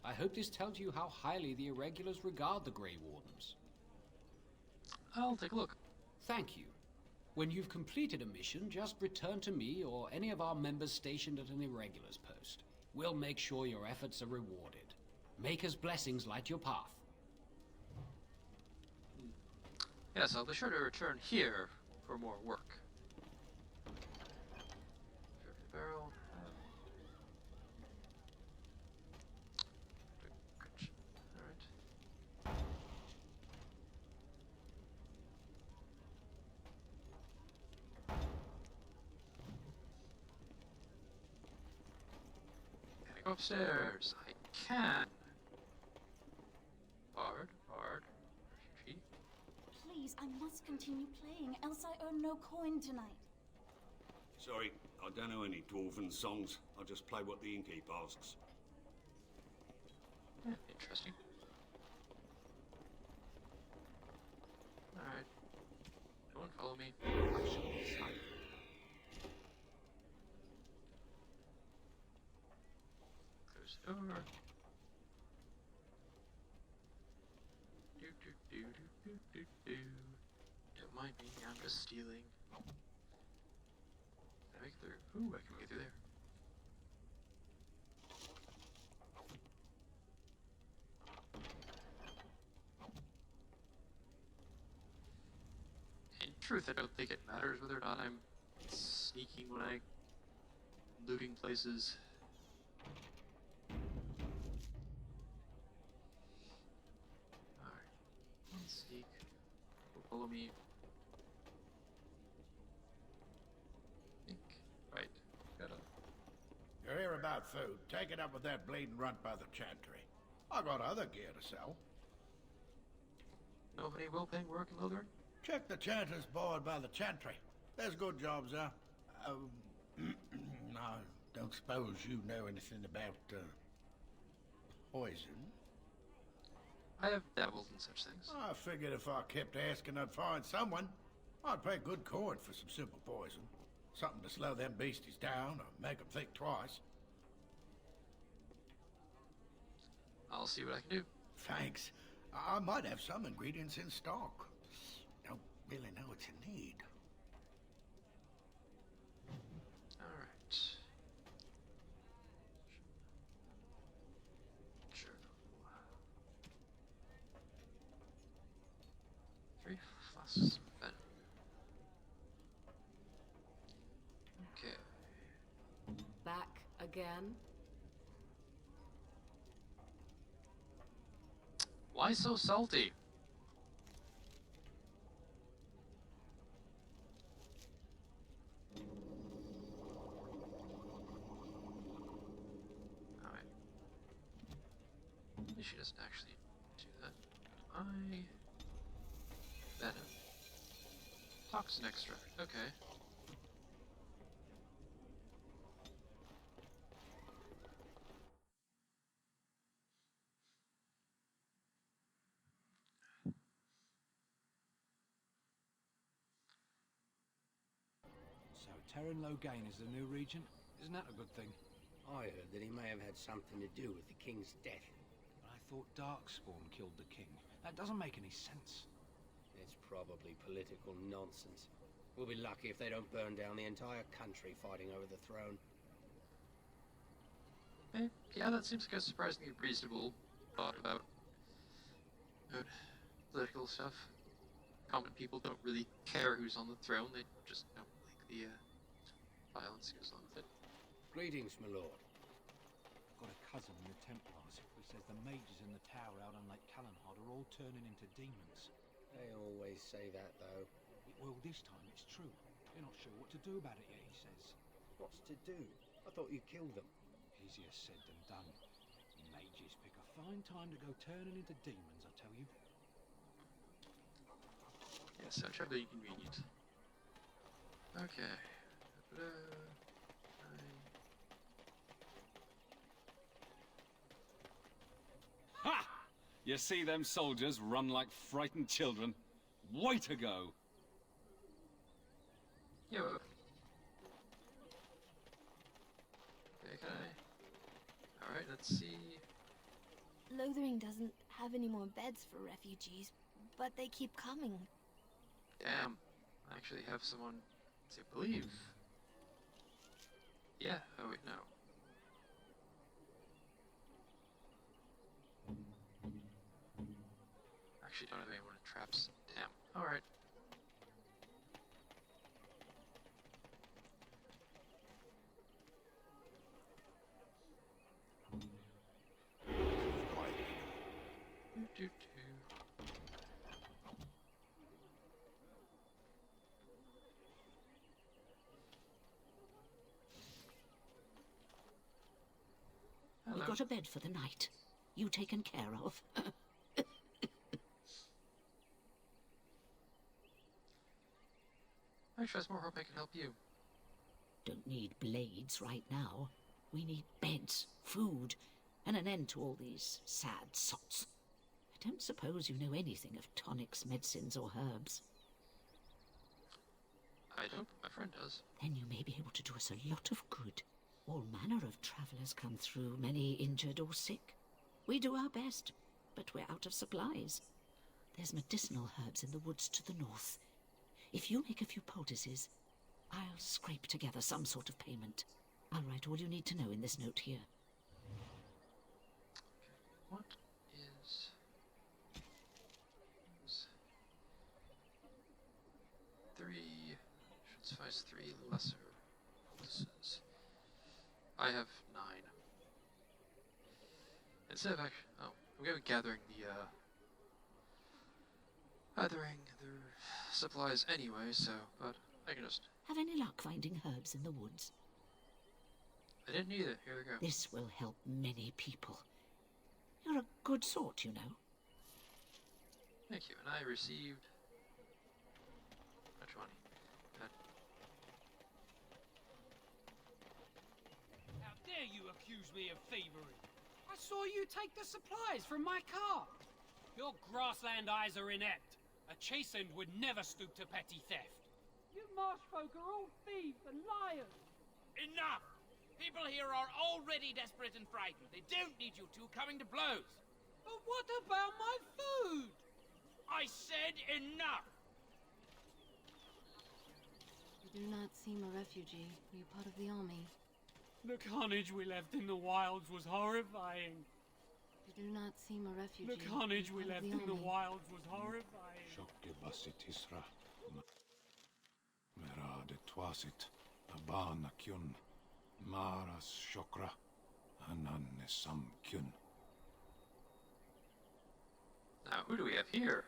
I hope this tells you how highly the Irregulars regard the Grey Wardens. I'll take a look. Thank you. When you've completed a mission, just return to me or any of our members stationed at an Irregulars post. We'll make sure your efforts are rewarded. Maker's blessings light your path. Yes, I'll be sure to return here for more work. Barrel. Alright. Can I go upstairs? I can. Bard. Refugee. Please, I must continue playing, else I earn no coin tonight. Sorry, I don't know any Dwarven songs. I just play what the innkeep asks. Interesting. Alright. No one follow me. Close the door. Don't mind me, I'm just stealing. Can I make it through? Ooh, I can make it through there. In truth, I don't think it matters whether or not I'm sneaking when I'm looting places. Alright. Sneak. Follow me. Right. Gotta. You're here about food. Take it up with that bleeding runt by the chantry. I got other gear to sell. Know of any well-paying work in Lothering? Check the chanter's board by the chantry. There's good jobs there. I don't suppose you know anything about poison. I have dabbled in such things. I figured if I kept asking, I'd find someone. I'd pay good coin for some simple poison. Something to slow them beasties down or make them think twice. I'll see what I can do. Thanks. I might have some ingredients in stock. Don't really know what you need. Alright. Sure. 3 flasks of venom. Okay. Back again? Why so salty? Alright. She doesn't actually do that. Venom. Toxin extract. Okay. So Terran Logain is the new regent? Isn't that a good thing? I heard that he may have had something to do with the king's death. But I thought Darkspawn killed the king. That doesn't make any sense. It's probably political nonsense. We'll be lucky if they don't burn down the entire country fighting over the throne. Yeah, that seems like a surprisingly reasonable thought about political stuff. Common people don't really care who's on the throne, they just don't like the violence goes on with it. Greetings, my lord. I've got a cousin in the Templars who says the mages in the tower out on Lake Callanhod are all turning into demons. They always say that, though. Well, this time it's true. They're not sure what to do about it yet, he says. What's to do? I thought you killed them. Easier said than done. Mages pick a fine time to go turning into demons, I tell you. Yes, I'm trying to be convenient. Okay. Ha! You see them soldiers run like frightened children? Way to go! Yo. Okay. Alright, let's see. Lothering doesn't have any more beds for refugees, but they keep coming. Damn. I actually have someone to believe. Yeah, oh wait, no. Actually don't have anyone in traps. Damn. Alright. We've got a bed for the night. You taken care of. I more hope I can help you. Don't need blades right now. We need beds, food, and an end to all these sad sots. I don't suppose you know anything of tonics, medicines, or herbs. I don't, but my friend does. Then you may be able to do us a lot of good. All manner of travellers come through, many injured or sick. We do our best, but we're out of supplies. There's medicinal herbs in the woods to the north. If you make a few poultices, I'll scrape together some sort of payment. I'll write all you need to know in this note here. What is... 3... should suffice 3 lesser poultices. I have 9. Instead of actually... oh, I'm going to be gathering the supplies anyway, so... but I can just... Have any luck finding herbs in the woods? I didn't need it. Here we go. This will help many people. You're a good sort, you know. Thank you, and I received... much money. How dare you accuse me of thievery? I saw you take the supplies from my cart. Your grassland eyes are inept. A chastened would never stoop to petty theft. You marsh folk are all thieves and liars. Enough! People here are already desperate and frightened. They don't need you two coming to blows. But what about my food? I said enough! You do not seem a refugee. Were you part of the army? The carnage we left in the wilds was horrifying. You do not seem a refugee. The carnage Were we you part left of in the army? wilds was horrifying. Shokkebasitisra. Merade twasit. Abana kyun. Maras shokra. Ananne sam kyun. Now, who do we have here?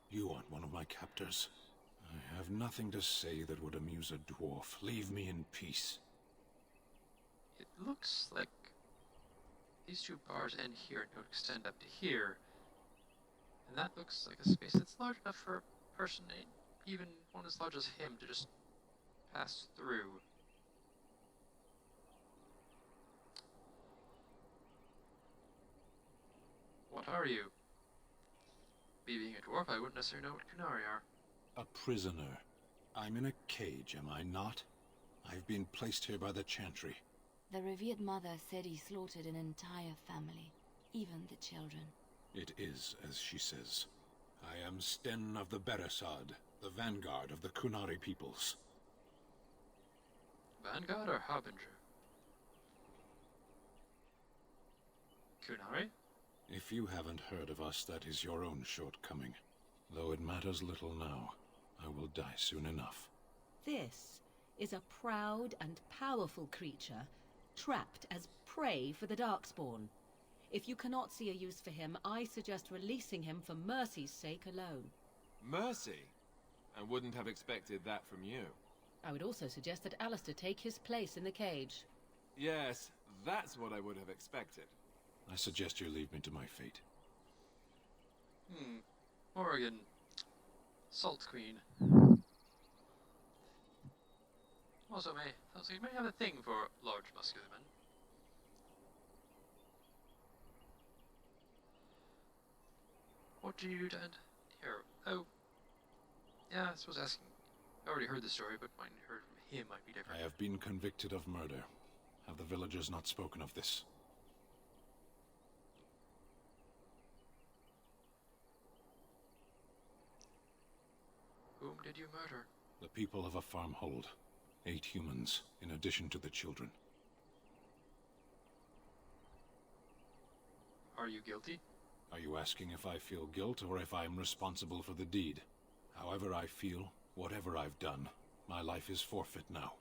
You aren't one of my captors. I have nothing to say that would amuse a dwarf. Leave me in peace. It looks like these two bars end here and don't extend up to here. And that looks like a space that's large enough for a person, even one as large as him, to just pass through. What are you? Me being a dwarf, I wouldn't necessarily know what qunari are. A prisoner. I'm in a cage, am I not? I've been placed here by the Chantry. The revered mother said he slaughtered an entire family, even the children. It is as she says. I am Sten of the Beresad, the vanguard of the Qunari peoples. Vanguard or Harbinger? Qunari? If you haven't heard of us, that is your own shortcoming. Though it matters little now, I will die soon enough. This is a proud and powerful creature, trapped as prey for the Darkspawn. If you cannot see a use for him, I suggest releasing him for mercy's sake alone. Mercy? I wouldn't have expected that from you. I would also suggest that Alistair take his place in the cage. Yes, that's what I would have expected. I suggest you leave me to my fate. Morrigan. Salt Queen. Also sounds like you may have a thing for large muscular men. What do you do to end here? Oh. Yeah, I suppose asking. I already heard the story, but mine heard from him might be different. I have been convicted of murder. Have the villagers not spoken of this? Whom did you murder? The people of a farmhold. 8 humans, in addition to the children. Are you guilty? Are you asking if I feel guilt or if I am responsible for the deed? However I feel, whatever I've done, my life is forfeit now.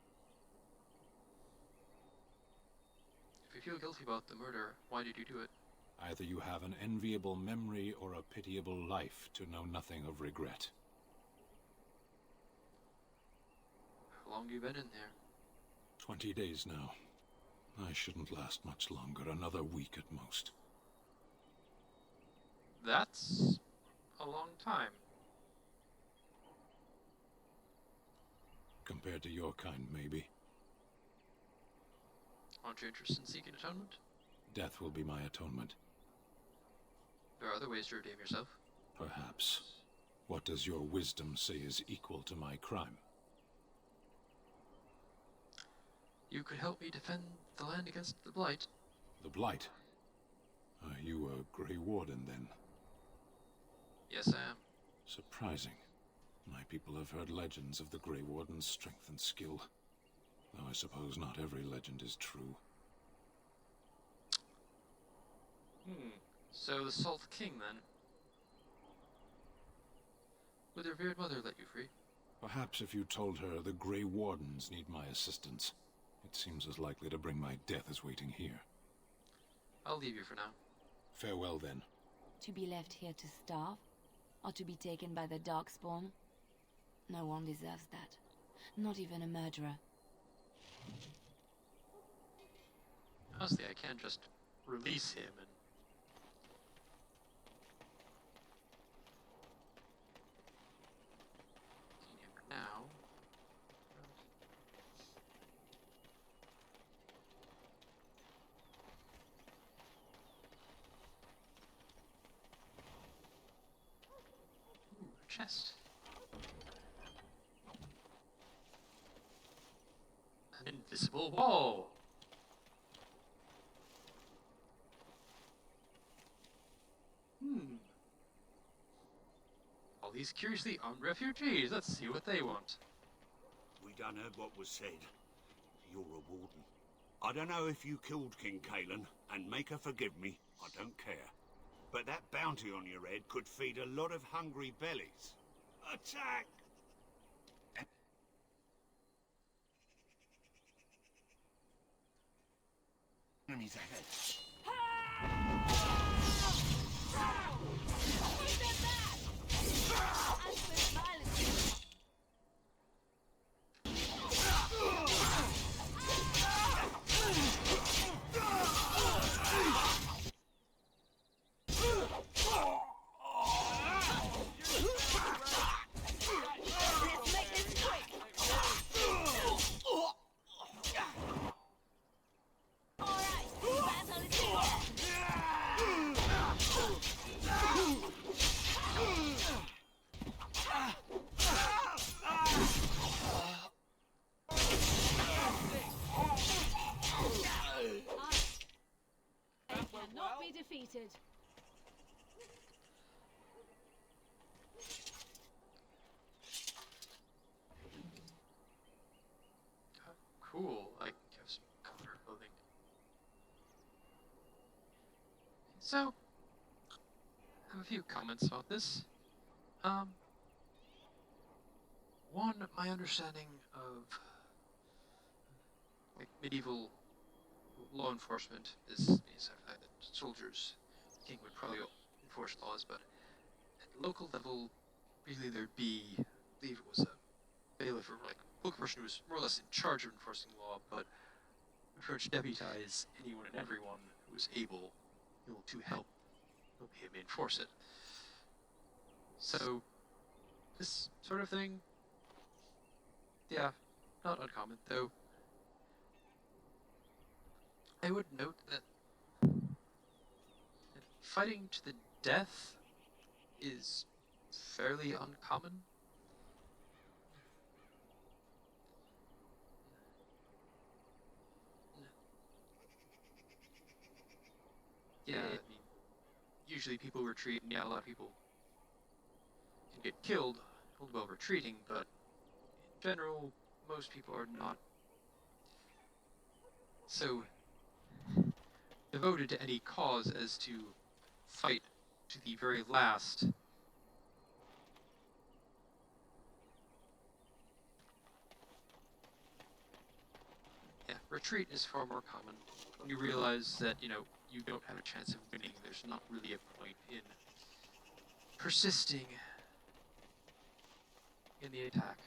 If you feel guilty about the murder, why did you do it? Either you have an enviable memory or a pitiable life to know nothing of regret. How long have you been in there? 20 days now. I shouldn't last much longer, another week at most. That's a long time. Compared to your kind, maybe. Aren't you interested in seeking atonement? Death will be my atonement. There are other ways to redeem yourself. Perhaps. What does your wisdom say is equal to my crime? You could help me defend the land against the Blight. The Blight? Are you a Grey Warden, then? Yes, I am. Surprising. My people have heard legends of the Grey Warden's strength and skill. Though I suppose not every legend is true. So the Salt King, then? Would the revered mother let you free? Perhaps if you told her the Grey Wardens need my assistance. It seems as likely to bring my death as waiting here. I'll leave you for now. Farewell, then. To be left here to starve? Or to be taken by the Darkspawn? No one deserves that. Not even a murderer. Honestly, I can't just release him and... Now... Ooh, a chest. An invisible wall! All these curiously armed refugees, let's see what they want. we done heard what was said. You're a warden. I don't know if you killed King Kalen, and make her forgive me, I don't care. But that bounty on your head could feed a lot of hungry bellies. Attack! Enemies ahead. Cannot be defeated. Cool. I have some comforter clothing. So, I have a few comments about this. One, my understanding of like medieval law enforcement is the fact that soldiers, the king would probably enforce laws, but at local level, really there'd be, I believe it was a bailiff or like local person who was more or less in charge of enforcing law, but would pretty much deputize anyone and everyone who was able, to help him enforce it. So, this sort of thing, yeah, not uncommon, though I would note that fighting to the death is fairly uncommon. Yeah, I mean, usually people retreat, and yeah, a lot of people can get killed while retreating, but in general, most people are not so devoted to any cause as to fight to the very last. Yeah, retreat is far more common. When you realize that, you don't have a chance of winning, there's not really a point in persisting in the attack.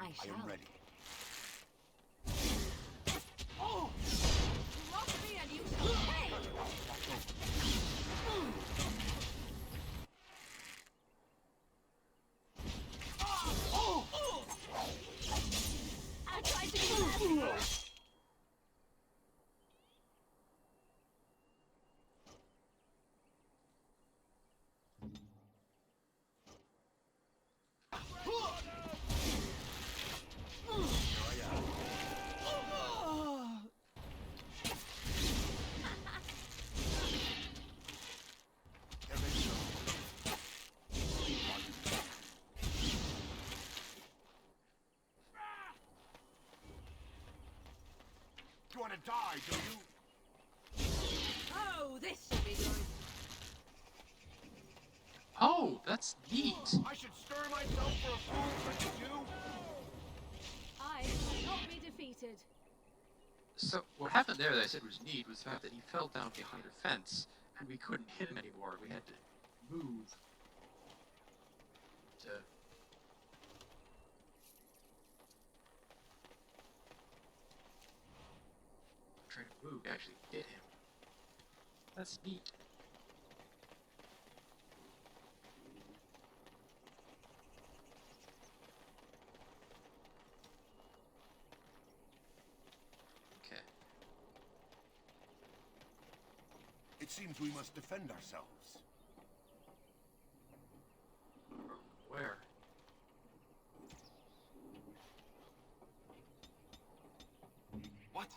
I shall. am ready. Oh! Rock me and you shall pay! I tried to be happy. You want to die, do you? Oh, this should be good. Oh, that's That's neat. I should stir myself for a fool such as you. I will not be defeated. So what happened there that I said was neat was the fact that he fell down behind a fence, and we couldn't hit him anymore. We had to move to... trying to move to actually hit him. That's neat. Okay. It seems we must defend ourselves. Where? What?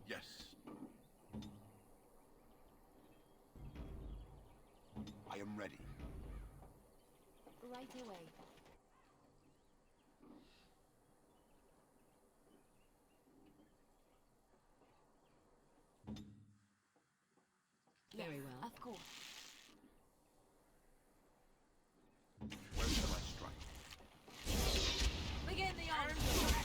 Yes. I am ready. Right away. Very well. Of course. Where shall I strike? Begin the onslaught.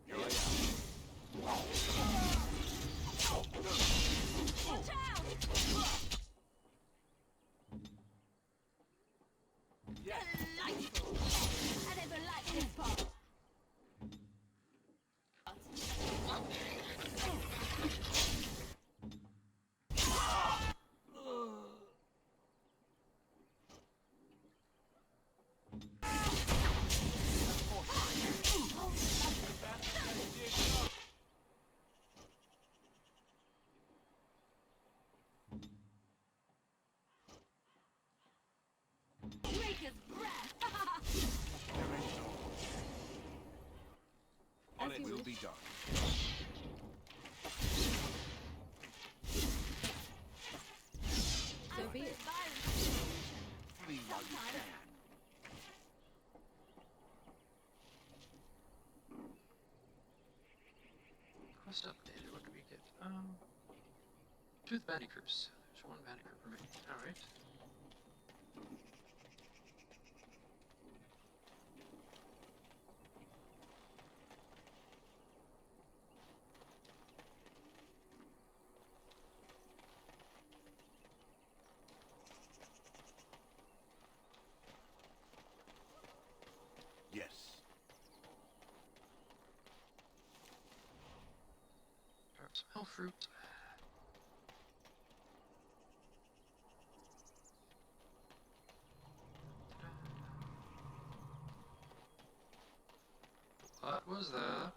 Here I am. Watch out! Yes. Delightful. I never liked this part. Draker's breath. On it will be done. So be it. Flee while you can. Quest updated. What do we get? Tooth Bandicoos. There's one Bandicoot remaining. Alright. Yes. Grab some health fruit. What was that?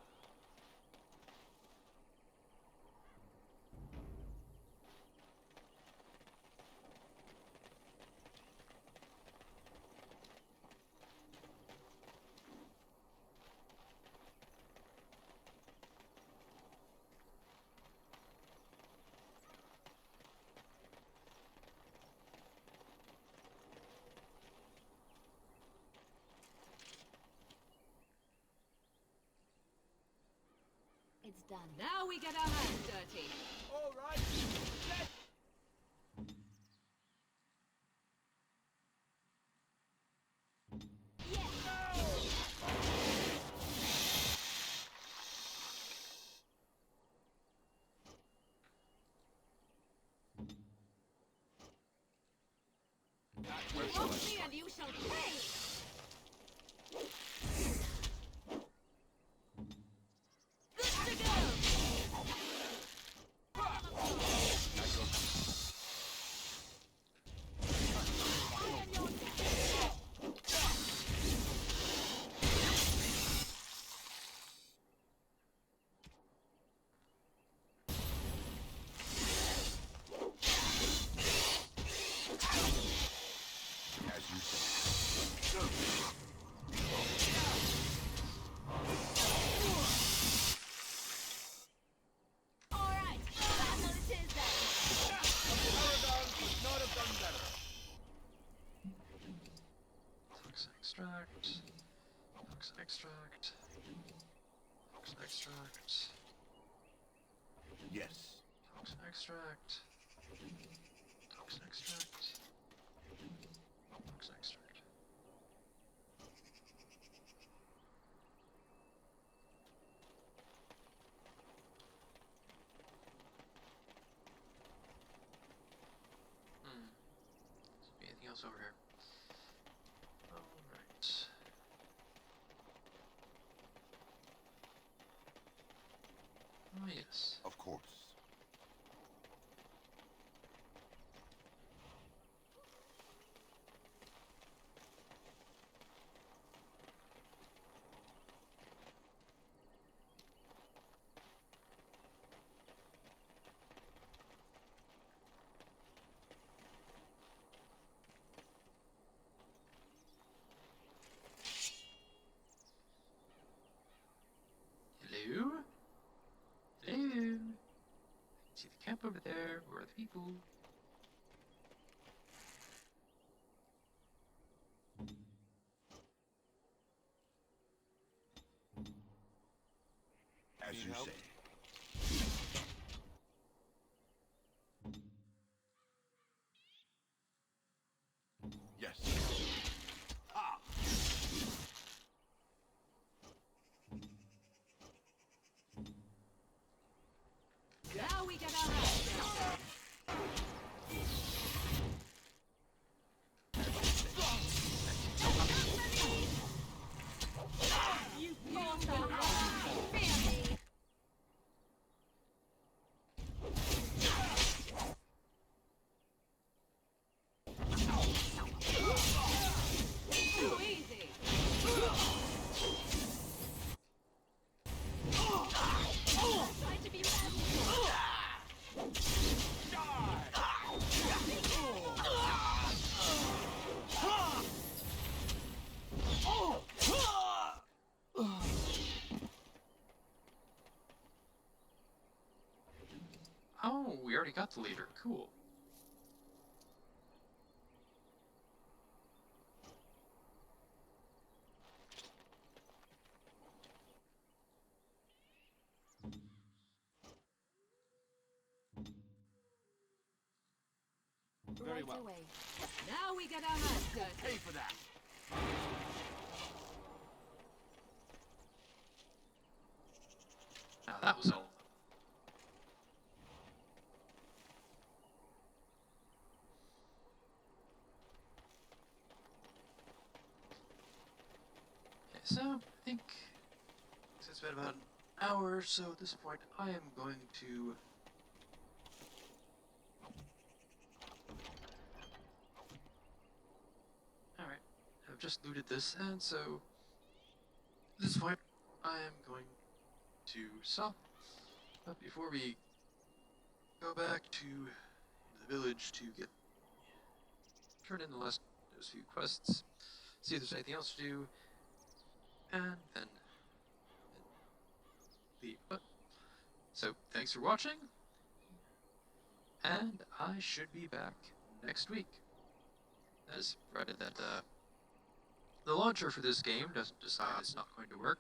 It's done. Now we get our hands dirty. All right. Let's... Where shall I Watch me strike? and you shall pay! Good to go! As you say. extract. Toxin extract. Toxin extract. Yes. Toxin extract. Toxin extract. Toxin extract. Anything else over here? Alright. Oh, yes. Of course. Hello? Hello? See the camp over there? Where are the people? As you say. Yes. Ah. Now we get our hands dirty. You mortal fear me. Too easy. Try to be Oh, we already got the leader. Cool. Very well. Now we get our hands dirty. Pay for that. Now that was all. Okay, so I think it's been about an hour or so at this point. I am going to Alright, I've just looted this, and so at this point I am going to stop. But before we go back to the village to turn in those few quests, see if there's anything else to do, and then leave. But so thanks for watching, and I should be back next week. That is provided that the launcher for this game doesn't decide it's not going to work.